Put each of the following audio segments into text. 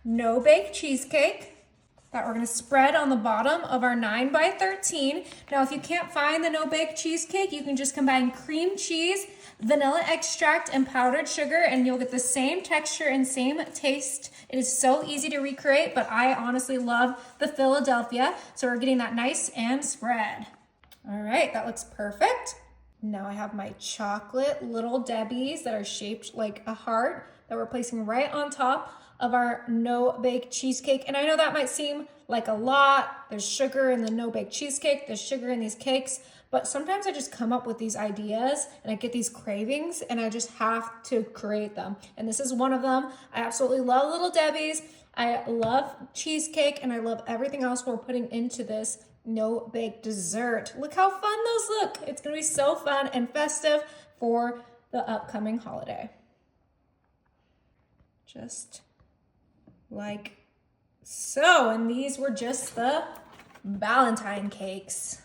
no-bake cheesecake that we're gonna spread on the bottom of our 9 by 13. Now, if you can't find the no-bake cheesecake, you can just combine cream cheese, vanilla extract, and powdered sugar, and you'll get the same texture and same taste. It is so easy to recreate, but I honestly love the Philadelphia. So we're getting that nice and spread. All right, that looks perfect. Now I have my chocolate little Debbies that are shaped like a heart that we're placing right on top of our no-bake cheesecake. And I know that might seem like a lot. There's sugar in the no-bake cheesecake, there's sugar in these cakes, but sometimes I just come up with these ideas and I get these cravings and I just have to create them. And this is one of them. I absolutely love Little Debbie's. I love cheesecake and I love everything else we're putting into this no-bake dessert. Look how fun those look. It's gonna be so fun and festive for the upcoming holiday. Just like so. And these were just the valentine cakes.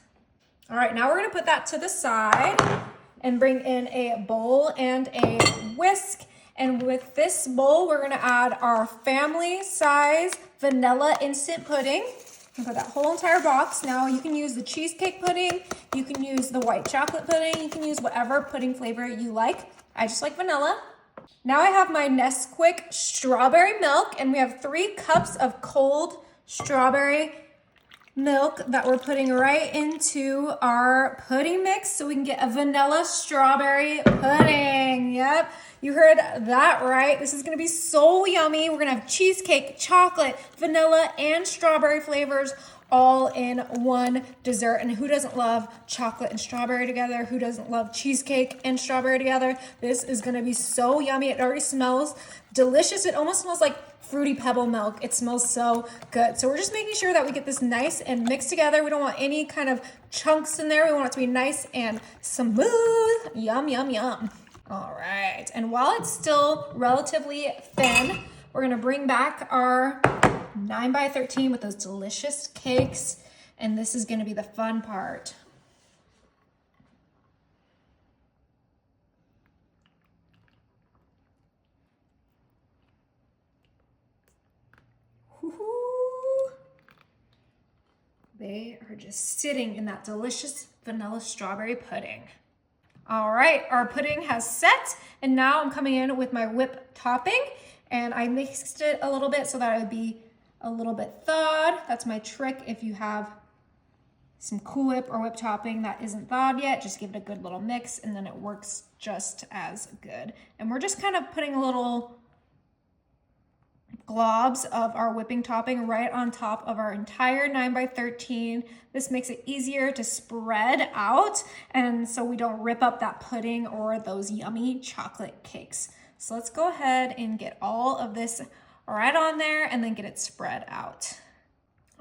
All right, now we're gonna put that to the side and bring in a bowl and a whisk. And with this bowl, we're gonna add our family size vanilla instant pudding. And put that whole entire box. Now you can use the cheesecake pudding, you can use the white chocolate pudding, you can use whatever pudding flavor you like. I just like vanilla. Now I have my Nesquik strawberry milk, and we have 3 cups of cold strawberry milk that we're putting right into our pudding mix so we can get a vanilla strawberry pudding. Yep, you heard that right. This is gonna be so yummy. We're gonna have cheesecake, chocolate, vanilla, and strawberry flavors all in one dessert. And who doesn't love chocolate and strawberry together? Who doesn't love cheesecake and strawberry together? This is gonna be so yummy. It already smells delicious. It almost smells like Fruity Pebble milk. It smells so good. So we're just making sure that we get this nice and mixed together. We don't want any kind of chunks in there. We want it to be nice and smooth. Yum, yum, yum. All right, and while it's still relatively thin, we're gonna bring back our 9 by 13 with those delicious cakes, and this is gonna be the fun part. Woo-hoo. They are just sitting in that delicious vanilla strawberry pudding. All right, our pudding has set, and now I'm coming in with my whip topping, and I mixed it a little bit so that it would be a little bit thawed. That's my trick. If you have some Cool Whip or whip topping that isn't thawed yet, just give it a good little mix and then it works just as good. And we're just kind of putting a little globs of our whipping topping right on top of our entire 9 by 13. This makes it easier to spread out, and so we don't rip up that pudding or those yummy chocolate cakes. So let's go ahead and get all of this right on there and then get it spread out.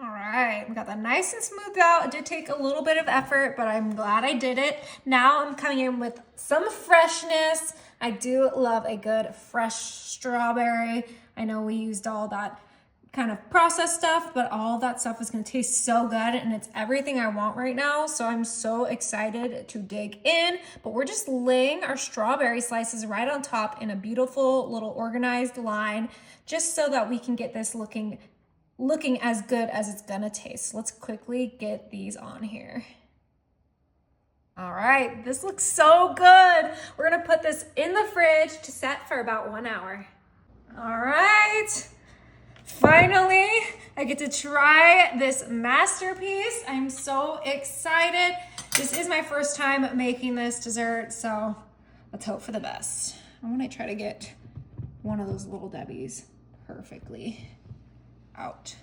All right, we got that nice and smoothed out. It did take a little bit of effort, but I'm glad I did it. Now I'm coming in with some freshness. I do love a good fresh strawberry. I know we used all that kind of processed stuff, but all that stuff is gonna taste so good, and it's everything I want right now. So I'm so excited to dig in, but we're just laying our strawberry slices right on top in a beautiful little organized line, just so that we can get this looking as good as it's gonna taste. Let's quickly get these on here. All right, this looks so good. We're gonna put this in the fridge to set for about 1 hour. All right. Finally, I get to try this masterpiece. I'm so excited. This is my first time making this dessert, so let's hope for the best. I'm gonna try to get one of those Little Debbies perfectly out.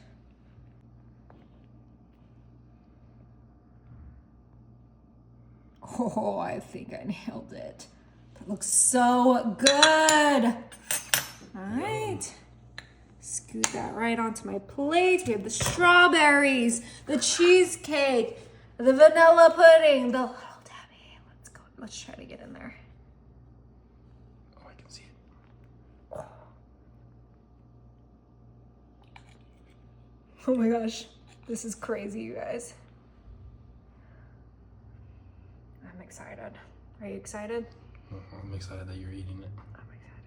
Oh, I think I nailed it. That looks so good. All right. Scoot that right onto my plate. We have the strawberries, the cheesecake, the vanilla pudding, the Little Debbie. Let's go. Let's try to get in there. Oh, I can see it. Oh my gosh. This is crazy, you guys. I'm excited. Are you excited? I'm excited that you're eating it. I'm excited.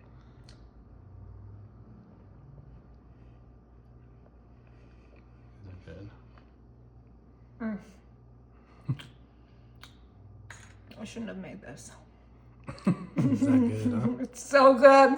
I shouldn't have made this. Is that good, huh? It's so good.